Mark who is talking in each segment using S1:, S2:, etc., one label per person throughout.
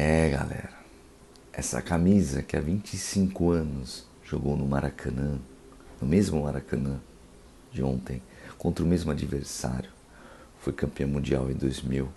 S1: Galera, essa camisa que há 25 anos jogou no Maracanã, no mesmo Maracanã de ontem, contra o mesmo adversário, foi campeã mundial em 2000,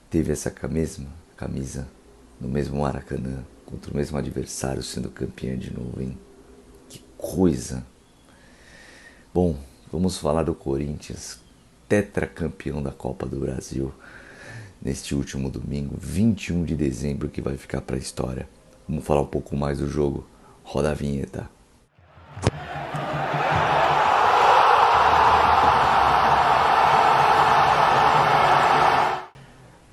S1: teve essa mesma camisa no mesmo Maracanã, contra o mesmo adversário, sendo campeã de novo, hein? Que coisa! Bom, vamos falar do Corinthians, tetracampeão da Copa do Brasil, neste último domingo, 21 de dezembro, que vai ficar para a história. Vamos falar um pouco mais do jogo. Roda a vinheta.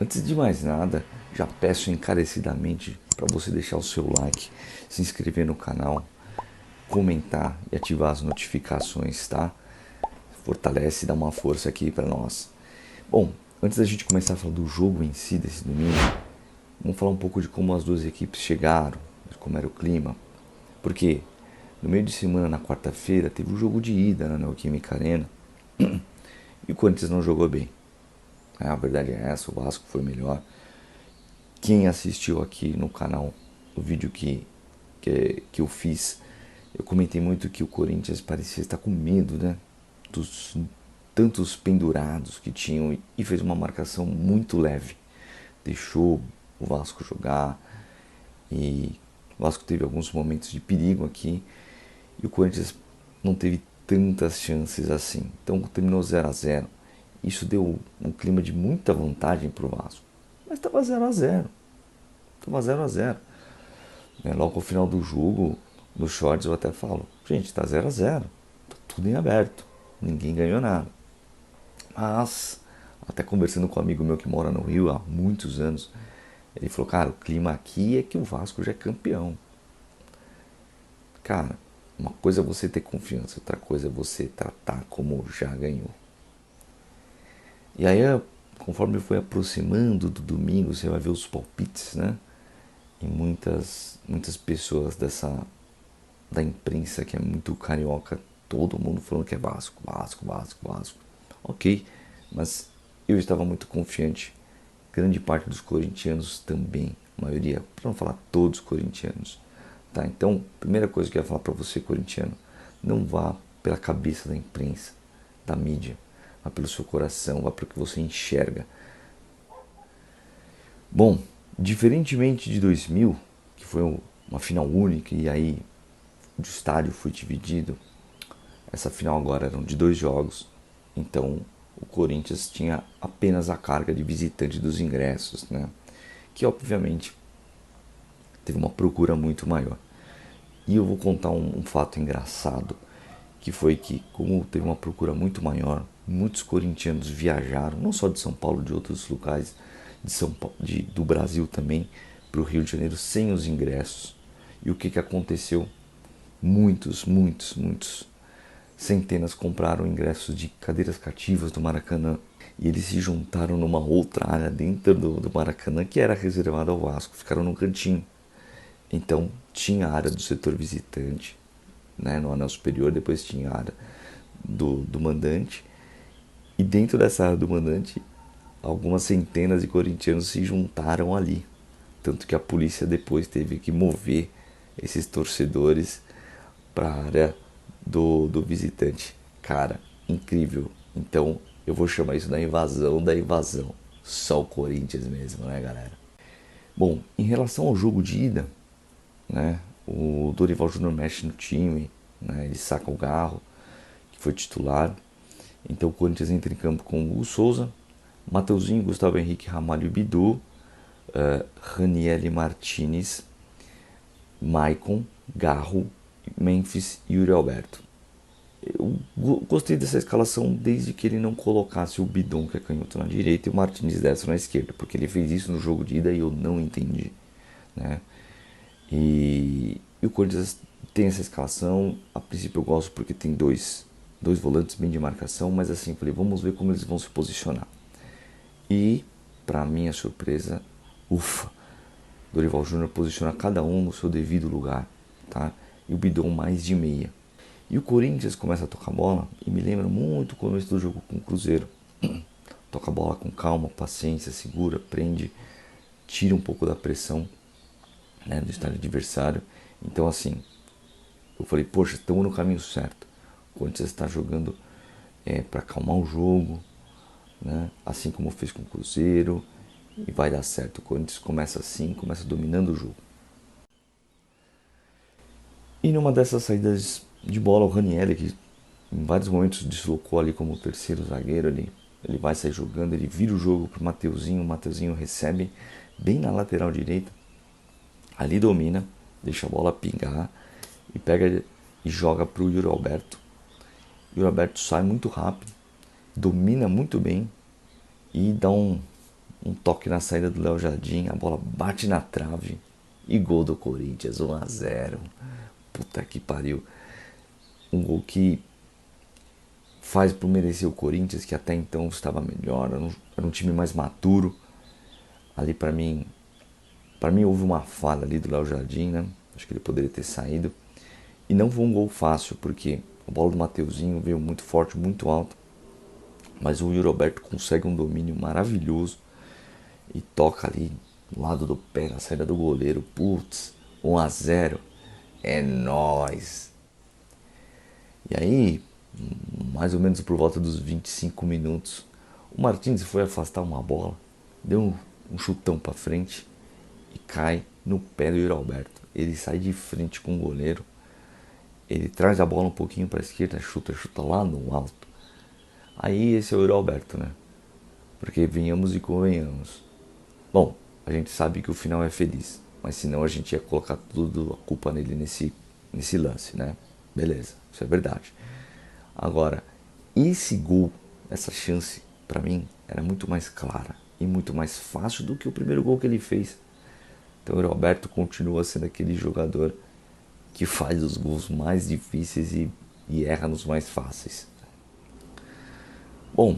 S1: Antes de mais nada, já peço encarecidamente para você deixar o seu like, se inscrever no canal, comentar e ativar as notificações, tá? Fortalece e dá uma força aqui para nós. Bom, antes da gente começar a falar do jogo em si desse domingo, vamos falar um pouco de como as duas equipes chegaram, de como era o clima. Porque no meio de semana, na quarta-feira, teve um jogo de ida na Neoquímica Arena e o Corinthians não jogou bem. A verdade é essa, o Vasco foi melhor. Quem assistiu aqui no canal, o vídeo que eu fiz, eu comentei muito que o Corinthians parecia estar com medo, né? Dos tantos pendurados que tinham e fez uma marcação muito leve. Deixou o Vasco jogar e o Vasco teve alguns momentos de perigo aqui e o Corinthians não teve tantas chances assim. Então terminou 0-0. Isso deu um clima de muita vantagem para o Vasco. Mas estava 0-0. Estava 0-0. Logo ao final do jogo, nos shorts eu até falo: gente, está 0-0. Tá tudo em aberto. Ninguém ganhou nada. Mas, até conversando com um amigo meu que mora no Rio há muitos anos, ele falou: cara, o clima aqui é que o Vasco já é campeão. Cara, uma coisa é você ter confiança, outra coisa é você tratar como já ganhou. E aí, conforme foi aproximando do domingo, você vai ver os palpites, né? E muitas pessoas da imprensa que é muito carioca, todo mundo falando que é Vasco, Vasco, Vasco, Vasco. Ok, mas eu estava muito confiante. Grande parte dos corintianos também, a maioria, para não falar todos os corintianos. Tá? Então, primeira coisa que eu ia falar para você, corintiano, não vá pela cabeça da imprensa, da mídia. Vá pelo seu coração, vá pelo que você enxerga. Bom, diferentemente de 2000, que foi uma final única e aí o estádio foi dividido, essa final agora eram de 2 jogos, então o Corinthians tinha apenas a carga de visitante dos ingressos, né? Que obviamente teve uma procura muito maior. E eu vou contar um fato engraçado, que foi que, como teve uma procura muito maior, muitos corintianos viajaram, não só de São Paulo, de outros locais de São Paulo, do Brasil também, para o Rio de Janeiro sem os ingressos. E o que aconteceu? Muitos centenas compraram ingressos de cadeiras cativas do Maracanã e eles se juntaram numa outra área dentro do Maracanã que era reservada ao Vasco, ficaram num cantinho. Então tinha a área do setor visitante, né, no anel superior, depois tinha a área do mandante, e dentro dessa área do mandante algumas centenas de corintianos se juntaram ali, tanto que a polícia depois teve que mover esses torcedores para a área do visitante. Cara, incrível. Então eu vou chamar isso da invasão da invasão. Só o Corinthians mesmo, né, galera? Bom, em relação ao jogo de ida, né, o Dorival Júnior mexe no time, né, ele saca o Garro, que foi titular. Então o Corinthians entra em campo com o Souza, Mateuzinho, Gustavo Henrique, Ramalho e Bidu, Ranieri Martinez, Maicon, Garro, Memphis e Yuri Alberto. Eu gostei dessa escalação desde que ele não colocasse o Bidon, que é canhoto, na direita e o Martinez destro na esquerda, porque ele fez isso no jogo de ida e eu não entendi, né? E o Corinthians tem essa escalação. A princípio eu gosto porque tem dois volantes bem de marcação, mas assim, falei, vamos ver como eles vão se posicionar. E, para minha surpresa, ufa, Dorival Júnior posiciona cada um no seu devido lugar, tá? E o Bidon mais de meia. E o Corinthians começa a tocar bola e me lembra muito o começo do jogo com o Cruzeiro. Toca a bola com calma, paciência, segura, prende. tira um pouco da pressão, né, do estádio adversário. Então assim, eu falei, poxa, estamos no caminho certo. O Corinthians está jogando para acalmar o jogo, né, assim como fez com o Cruzeiro, e vai dar certo. O Corinthians começa assim, começa dominando o jogo. E numa dessas saídas de bola, o Ranieri, que em vários momentos deslocou ali como terceiro zagueiro, ele vai sair jogando, ele vira o jogo pro Mateuzinho, o Mateuzinho recebe bem na lateral direita, ali domina, deixa a bola pingar e pega e joga pro Yuri Alberto. Yuri Alberto sai muito rápido, domina muito bem e dá um toque na saída do Léo Jardim, a bola bate na trave e gol do Corinthians, 1-0. Puta que pariu. Um gol que faz por merecer o Corinthians, que até então estava melhor, era um time mais maturo. Ali para mim houve uma falha ali do Léo Jardim, né? Acho que ele poderia ter saído. E não foi um gol fácil, porque a bola do Mateuzinho veio muito forte, muito alta. Mas o Yuri Alberto consegue um domínio maravilhoso e toca ali do lado do pé, na saída do goleiro. Putz, 1-0. É nóis. E aí, mais ou menos por volta dos 25 minutos, o Martins foi afastar uma bola, deu um chutão para frente e cai no pé do Yuri Alberto. Ele sai de frente com o goleiro, ele traz a bola um pouquinho para a esquerda, chuta lá no alto. Aí esse é o Yuri Alberto, né? Porque venhamos e convenhamos. Bom, a gente sabe que o final é feliz, mas senão a gente ia colocar tudo a culpa nele nesse lance, né? Beleza, isso é verdade. Agora, esse gol, essa chance, para mim, era muito mais clara e muito mais fácil do que o primeiro gol que ele fez. Então o Roberto continua sendo aquele jogador que faz os gols mais difíceis e erra nos mais fáceis. Bom,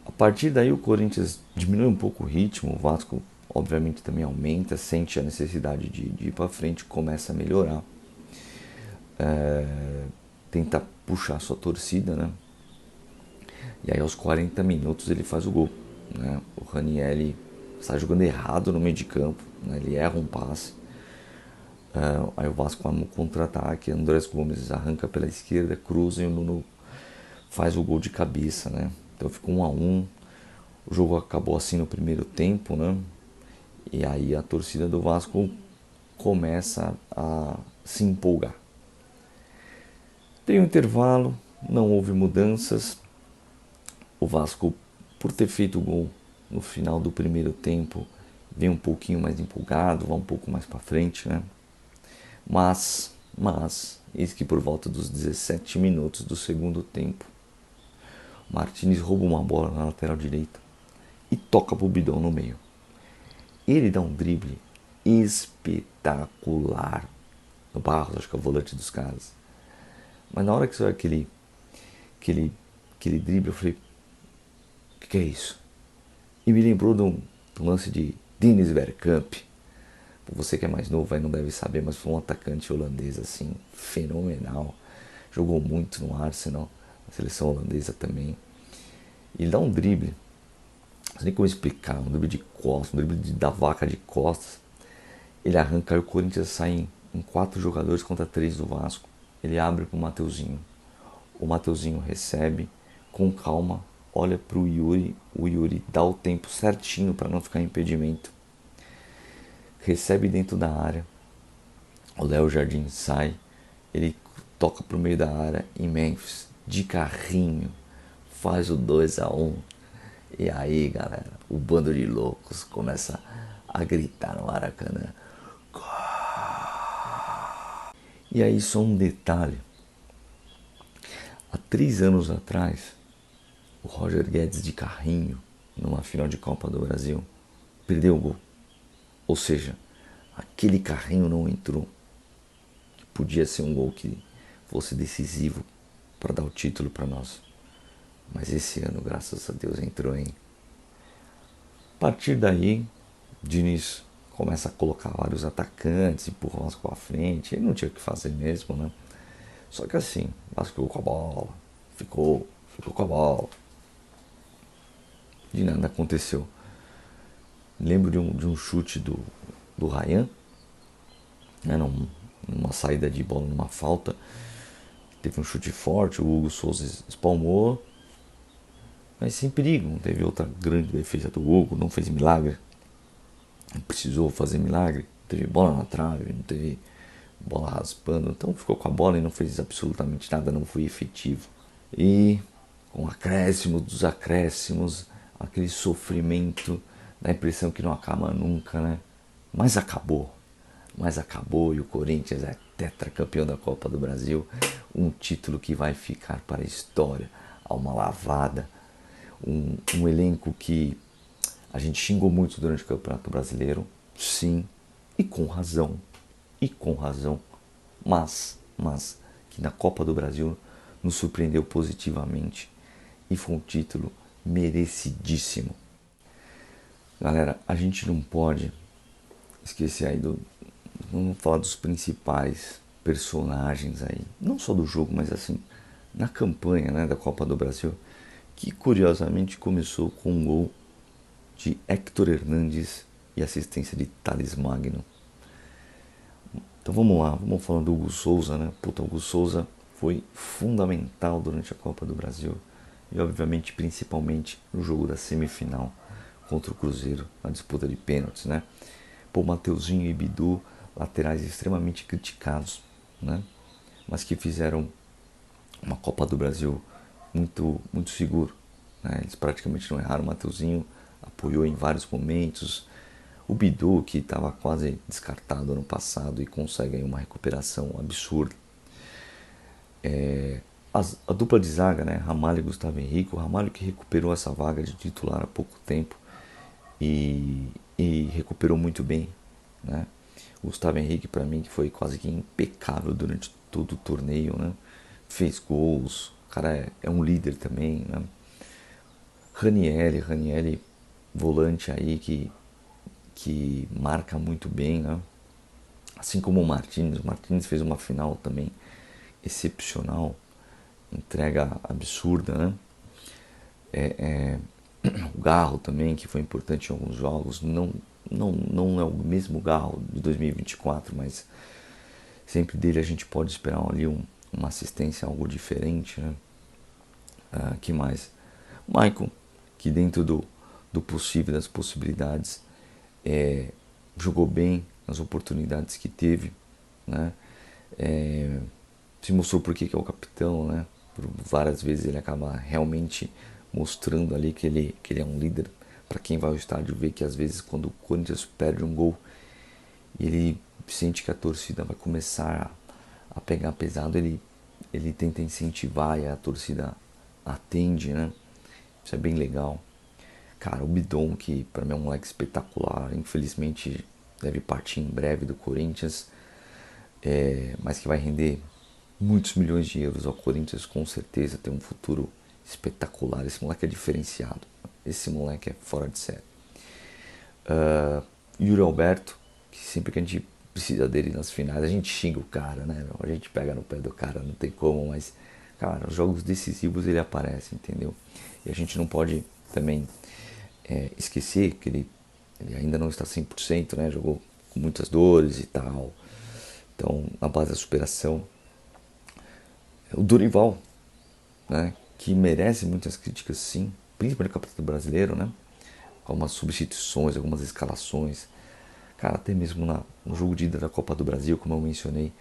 S1: a partir daí o Corinthians diminui um pouco o ritmo, o Vasco obviamente também aumenta, sente a necessidade de ir para frente, começa a melhorar. Tenta puxar a sua torcida, né? E aí aos 40 minutos ele faz o gol, né? O Ranieri está jogando errado no meio de campo, né? Ele erra um passe. Aí o Vasco vai no contra-ataque, Andrés Gomes arranca pela esquerda, cruza e o Nuno faz o gol de cabeça, né? Então ficou 1-1. O jogo acabou assim no primeiro tempo, né? E aí a torcida do Vasco começa a se empolgar. Tem um intervalo, não houve mudanças. O Vasco, por ter feito o gol no final do primeiro tempo, vem um pouquinho mais empolgado, vai um pouco mais para frente, né? Mas, eis que por volta dos 17 minutos do segundo tempo, Martins rouba uma bola na lateral direita e toca pro Bidon no meio. Ele dá um drible espetacular no Barros, acho que é o volante dos caras. Mas na hora que saiu aquele drible, eu falei, o que é isso? E me lembrou de um lance de Dennis Bergkamp. Você que é mais novo aí não deve saber, mas foi um atacante holandês assim, fenomenal. Jogou muito no Arsenal, na seleção holandesa também. E ele dá um drible, não sei nem como explicar, um drible de costas, um drible da vaca de costas. Ele arranca e o Corinthians sai em 4 jogadores contra 3 do Vasco. Ele abre pro Mateuzinho. O Mateuzinho recebe com calma, olha pro Yuri, o Yuri dá o tempo certinho para não ficar impedimento. Recebe dentro da área, o Léo Jardim sai, ele toca pro meio da área e Memphis, de carrinho, faz o 2-1. E aí, galera, o bando de loucos começa a gritar no Maracanã. E aí só um detalhe, há 3 anos atrás, o Roger Guedes de carrinho, numa final de Copa do Brasil, perdeu o gol. Ou seja, aquele carrinho não entrou. Podia ser um gol que fosse decisivo para dar o título para nós. Mas esse ano, graças a Deus, entrou, hein? A partir daí, Diniz começa a colocar vários atacantes, empurra o Vasco para frente. Ele não tinha o que fazer mesmo, né? Só que assim, o Vasco ficou com a bola, ficou com a bola. De nada aconteceu. Lembro de um chute do Ryan, né, numa saída de bola, numa falta. Teve um chute forte, o Hugo Souza espalmou, mas sem perigo. Não teve outra grande defesa do Hugo, não fez milagre. Não precisou fazer milagre. Não teve bola na trave, não teve bola raspando. Então ficou com a bola e não fez absolutamente nada, não foi efetivo. E com acréscimos dos acréscimos, aquele sofrimento, dá a impressão que não acaba nunca, né? Mas acabou. Mas acabou e o Corinthians é tetracampeão da Copa do Brasil. Um título que vai ficar para a história. Alma lavada. Um elenco que a gente xingou muito durante o Campeonato Brasileiro. Sim, e com razão. E com razão. Mas que na Copa do Brasil nos surpreendeu positivamente. E foi um título merecidíssimo. Galera, a gente não pode esquecer aí vamos falar dos principais personagens aí, não só do jogo, mas assim, na campanha, né, da Copa do Brasil, que curiosamente começou com um gol de Héctor Hernandes e assistência de Thales Magno. Então vamos lá, vamos falar do Hugo Souza, né? Puta, o Hugo Souza foi fundamental durante a Copa do Brasil e obviamente principalmente no jogo da semifinal contra o Cruzeiro, na disputa de pênaltis, né? Pô, Mateuzinho e Bidu, laterais extremamente criticados, né? Mas que fizeram uma Copa do Brasil muito seguro, né? Eles praticamente não erraram. O Mateuzinho apoiou em vários momentos. O Bidu, que estava quase descartado ano passado e consegue aí uma recuperação absurda. A dupla de zaga, né? Ramalho e Gustavo Henrique. O Ramalho que recuperou essa vaga de titular há pouco tempo e recuperou muito bem, né? O Gustavo Henrique, para mim, que foi quase que impecável durante todo o torneio, né? Fez gols, o cara é um líder também, né? Ranieri, volante aí que marca muito bem, né? Assim como o Martins fez uma final também excepcional, entrega absurda, né? O Garro também, que foi importante em alguns jogos, não é o mesmo Garro de 2024, mas sempre dele a gente pode esperar ali uma assistência, algo diferente, né? Que mais? O Michael, que dentro do possível, das possibilidades, jogou bem nas oportunidades que teve, né? Se mostrou por que é o capitão, né? Por várias vezes ele acaba realmente mostrando ali que ele é um líder. Para quem vai ao estádio ver que às vezes quando o Corinthians perde um gol e ele sente que a torcida vai começar a pegar pesado, ele tenta incentivar e a torcida atende, né? Isso é bem legal. Cara, o Bidon, que para mim é um moleque espetacular, infelizmente deve partir em breve do Corinthians, mas que vai render muitos milhões de euros ao Corinthians, com certeza tem um futuro espetacular. Esse moleque é diferenciado, esse moleque é fora de série. Yuri Alberto, que sempre que a gente precisa dele nas finais, a gente xinga o cara, né? A gente pega no pé do cara, não tem como, mas, cara, os jogos decisivos ele aparece, entendeu? E a gente não pode também esquecer que ele ainda não está 100%, né? Jogou com muitas dores e tal. Então, na base da superação. O Dorival, né? Que merece muitas críticas, sim, principalmente no Campeonato Brasileiro, né? Algumas substituições, algumas escalações. Cara, até mesmo no jogo de ida da Copa do Brasil, como eu mencionei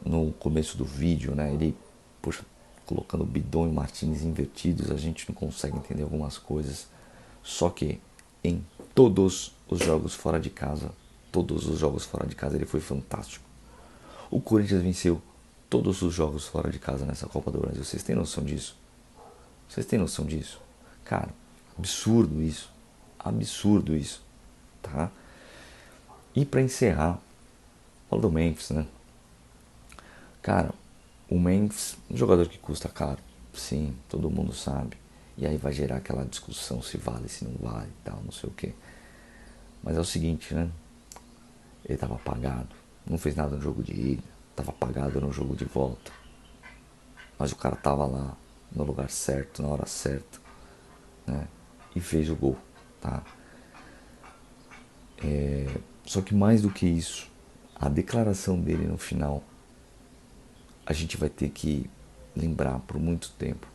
S1: no começo do vídeo, né? Ele, poxa, colocando o Bidon e o Martins invertidos, a gente não consegue entender algumas coisas. Só que em todos os jogos fora de casa, ele foi fantástico. O Corinthians venceu todos os jogos fora de casa nessa Copa do Brasil. Vocês têm noção disso? Vocês têm noção disso? Cara, absurdo isso. Absurdo isso. Tá? E pra encerrar, fala do Memphis, né? Cara, o Memphis, um jogador que custa caro. Sim, todo mundo sabe. E aí vai gerar aquela discussão se vale, se não vale e tal, não sei o que. Mas é o seguinte, né? Ele tava apagado. Não fez nada no jogo de ida. Tava apagado no jogo de volta. Mas o cara tava lá no lugar certo, na hora certa, né? E fez o gol, tá? Só que mais do que isso, a declaração dele no final, a gente vai ter que lembrar por muito tempo,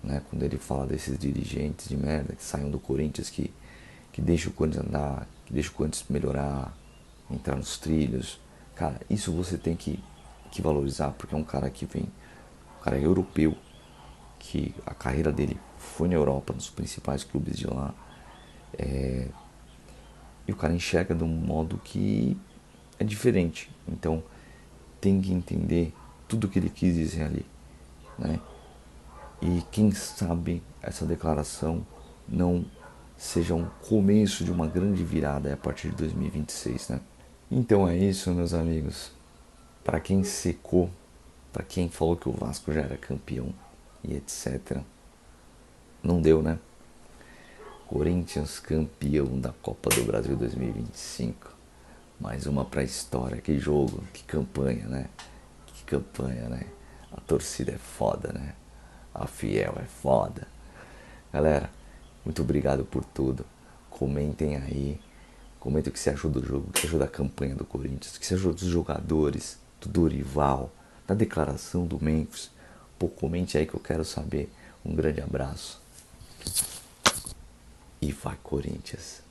S1: né? Quando ele fala desses dirigentes de merda que saem do Corinthians, que deixam o Corinthians andar, que deixam o Corinthians melhorar, entrar nos trilhos. Cara, isso você tem que valorizar, porque é um cara que vem, um cara europeu, que a carreira dele foi na Europa, nos principais clubes de lá. E o cara enxerga de um modo que é diferente. Então tem que entender tudo o que ele quis dizer ali, né? E quem sabe essa declaração não seja um começo de uma grande virada a partir de 2026, né? Então é isso, meus amigos. Para quem secou, para quem falou que o Vasco já era campeão e etc. Não deu, né? Corinthians campeão da Copa do Brasil 2025. Mais uma pra história. Que jogo, que campanha, né? Que campanha, né? A torcida é foda, né? A Fiel é foda. Galera, muito obrigado por tudo. Comentem aí. Comentem o que você achou do jogo, o que você achou da campanha do Corinthians, o que você achou dos jogadores, do Dorival, da declaração do Memphis. Pô, comente aí que eu quero saber. Um grande abraço. E vai, Corinthians!